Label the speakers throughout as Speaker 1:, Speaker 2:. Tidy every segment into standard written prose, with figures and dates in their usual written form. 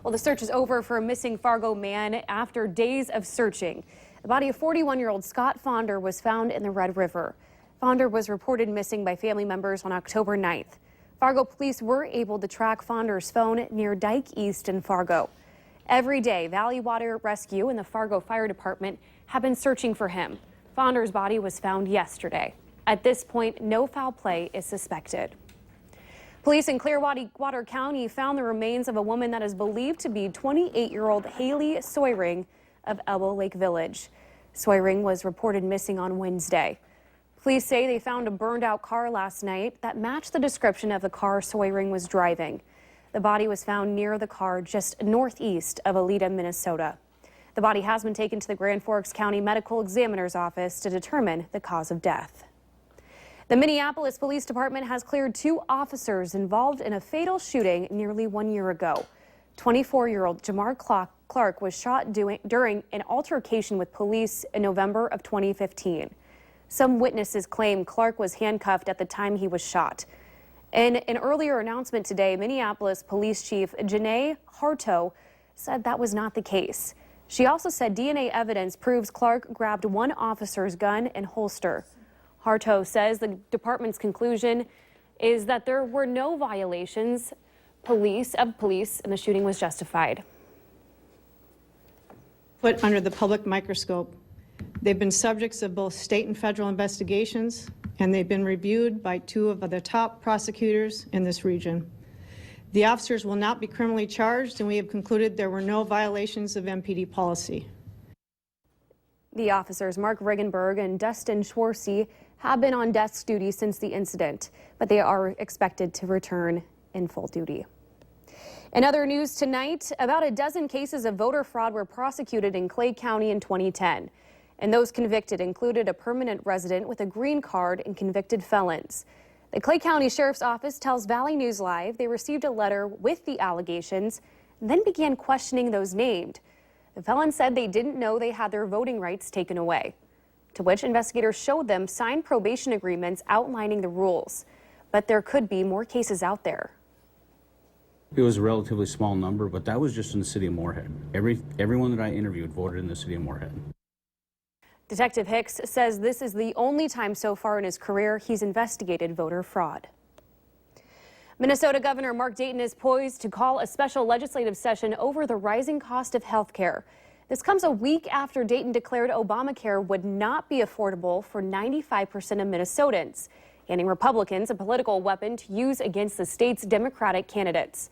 Speaker 1: Well, the search is over for a missing Fargo man after days of searching. The body of 41-year-old Scott Fonder was found in the Red River. Fonder was reported missing by family members on October 9th. Fargo police were able to track Fonder's phone near Dyke East in Fargo. Every day, Valley Water Rescue and the Fargo Fire Department have been searching for him. Fonder's body was found yesterday. At this point, no foul play is suspected. Police in Clearwater County found the remains of a woman that is believed to be 28-year-old Haley Soyring of Elbow Lake Village. Soyring was reported missing on Wednesday. Police say they found a burned-out car last night that matched the description of the car Soyring was driving. The body was found near the car just northeast of Aleta, Minnesota. The body has been taken to the Grand Forks County Medical Examiner's office to determine the cause of death. The Minneapolis Police Department has cleared 2 officers involved in a fatal shooting nearly 1 year ago. 24-year-old Jamar Clark was shot during an altercation with police in November of 2015. Some witnesses claim Clark was handcuffed at the time he was shot. In an earlier announcement today, Minneapolis Police Chief Janae Harto said that was not the case. She also said DNA evidence proves Clark grabbed one officer's gun and holster. Harto says the department's conclusion is that there were no violations of police and the shooting was justified.
Speaker 2: Put under the public microscope. They've been subjects of both state and federal investigations, and they've been reviewed by 2 of the top prosecutors in this region. The officers will not be criminally charged, and we have concluded there were no violations of MPD policy.
Speaker 1: The officers, Mark Regenberg and Dustin Schwarzy, have been on desk duty since the incident, but they are expected to return in full duty. In other news tonight, about a dozen cases of voter fraud were prosecuted in Clay County in 2010. And those convicted included a permanent resident with a green card and convicted felons. The Clay County Sheriff's Office tells Valley News Live they received a letter with the allegations and then began questioning those named. The felons said they didn't know they had their voting rights taken away, to which investigators showed them signed probation agreements outlining the rules. But there could be more cases out there.
Speaker 3: It was a relatively small number, but that was just in the city of Moorhead. Everyone that I interviewed voted in the city of Moorhead.
Speaker 1: Detective Hicks says this is the only time so far in his career he's investigated voter fraud. Minnesota Governor Mark Dayton is poised to call a special legislative session over the rising cost of health care. This comes a week after Dayton declared Obamacare would not be affordable for 95% of Minnesotans, handing Republicans a political weapon to use against the state's Democratic candidates.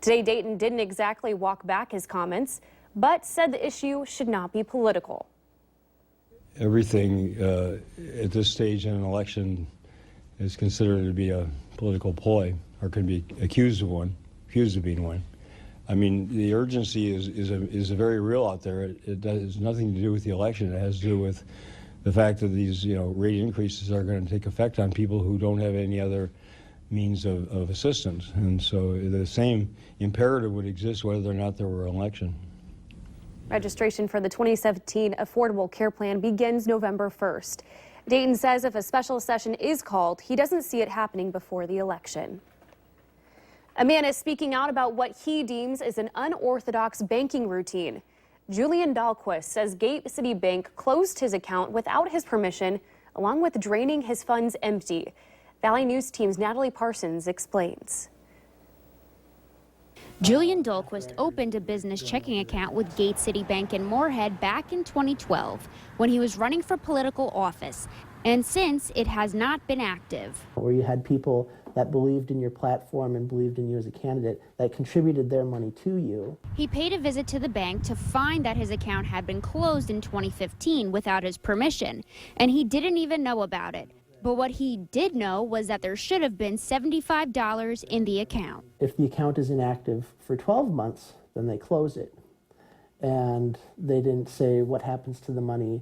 Speaker 1: Today, Dayton didn't exactly walk back his comments, but said the issue should not be political.
Speaker 4: Everything at this stage in an election is considered to be a political ploy, or can be accused of being one. I mean, the urgency is very real out there. It has nothing to do with the election. It has to do with the fact that these rate increases are going to take effect on people who don't have any other means of assistance. And so the same imperative would exist whether or not there were an election.
Speaker 1: Registration for the 2017 Affordable Care Plan begins November 1st. Dayton says if a special session is called, he doesn't see it happening before the election. A man is speaking out about what he deems is an unorthodox banking routine. Julian Dahlquist says Gate City Bank closed his account without his permission, along with draining his funds empty. Valley News Team's Natalie Parsons explains.
Speaker 5: Julian Dahlquist opened a business checking account with Gate City Bank in Moorhead back in 2012 when he was running for political office, and since it has not been active.
Speaker 6: Where you had people that believed in your platform and believed in you as a candidate that contributed their money to you.
Speaker 5: He paid a visit to the bank to find that his account had been closed in 2015 without his permission, and he didn't even know about it. But what he did know was that there should have been $75 in the account.
Speaker 6: If the account is inactive for 12 months, then they close it. And they didn't say what happens to the money.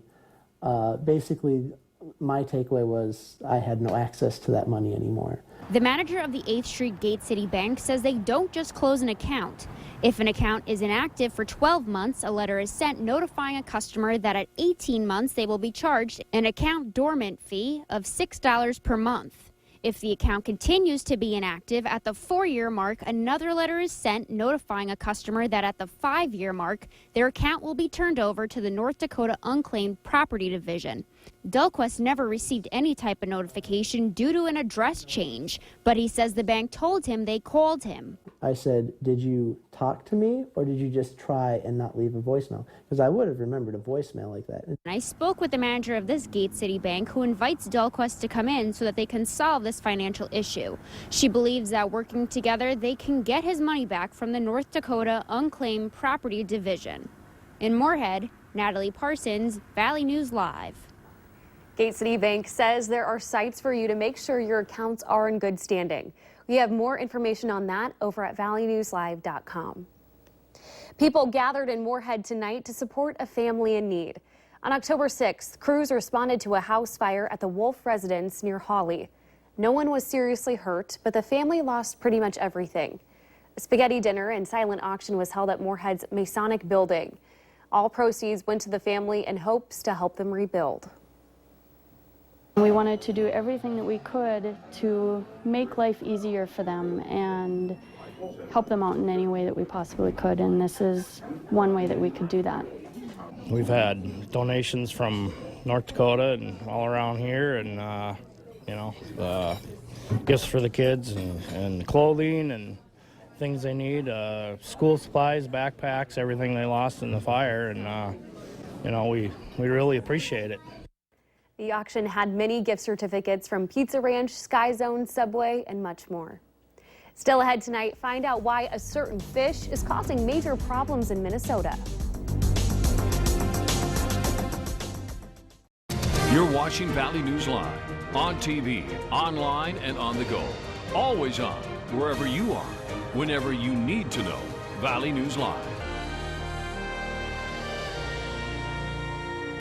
Speaker 6: Basically, my takeaway was I had no access to that money anymore.
Speaker 5: The manager of the 8th Street Gate City Bank says they don't just close an account. If an account is inactive for 12 months, a letter is sent notifying a customer that at 18 months they will be charged an account dormant fee of $6 per month. If the account continues to be inactive at the 4-year mark, another letter is sent notifying a customer that at the 5-year mark, their account will be turned over to the North Dakota Unclaimed Property Division. Delquest never received any type of notification due to an address change, but he says the bank told him they called him.
Speaker 6: I said, did you talk to me or did you just try and not leave a voicemail? Because I would have remembered a voicemail like that.
Speaker 5: I spoke with the manager of this Gate City bank who invites Delquest to come in so that they can solve this financial issue. She believes that working together, they can get his money back from the North Dakota Unclaimed Property Division. In Moorhead, Natalie Parsons, Valley News Live.
Speaker 1: Gate City Bank says there are sites for you to make sure your accounts are in good standing. We have more information on that over at valleynewslive.com. People gathered in Moorhead tonight to support a family in need. On October 6th, crews responded to a house fire at the Wolf residence near Hawley. No one was seriously hurt, but the family lost pretty much everything. A spaghetti dinner and silent auction was held at Moorhead's Masonic building. All proceeds went to the family in hopes to help them rebuild.
Speaker 7: We wanted to do everything that we could to make life easier for them and help them out in any way that we possibly could, and this is one way that we could do that.
Speaker 8: We've had donations from North Dakota and all around here, and gifts for the kids and clothing and things they need, school supplies, backpacks, everything they lost in the fire, and we really appreciate it.
Speaker 1: The auction had many gift certificates from Pizza Ranch, Sky Zone, Subway, and much more. Still ahead tonight, find out why a certain fish is causing major problems in Minnesota.
Speaker 9: You're watching Valley News Live on TV, online, and on the go. Always on, wherever you are, whenever you need to know. Valley News Live.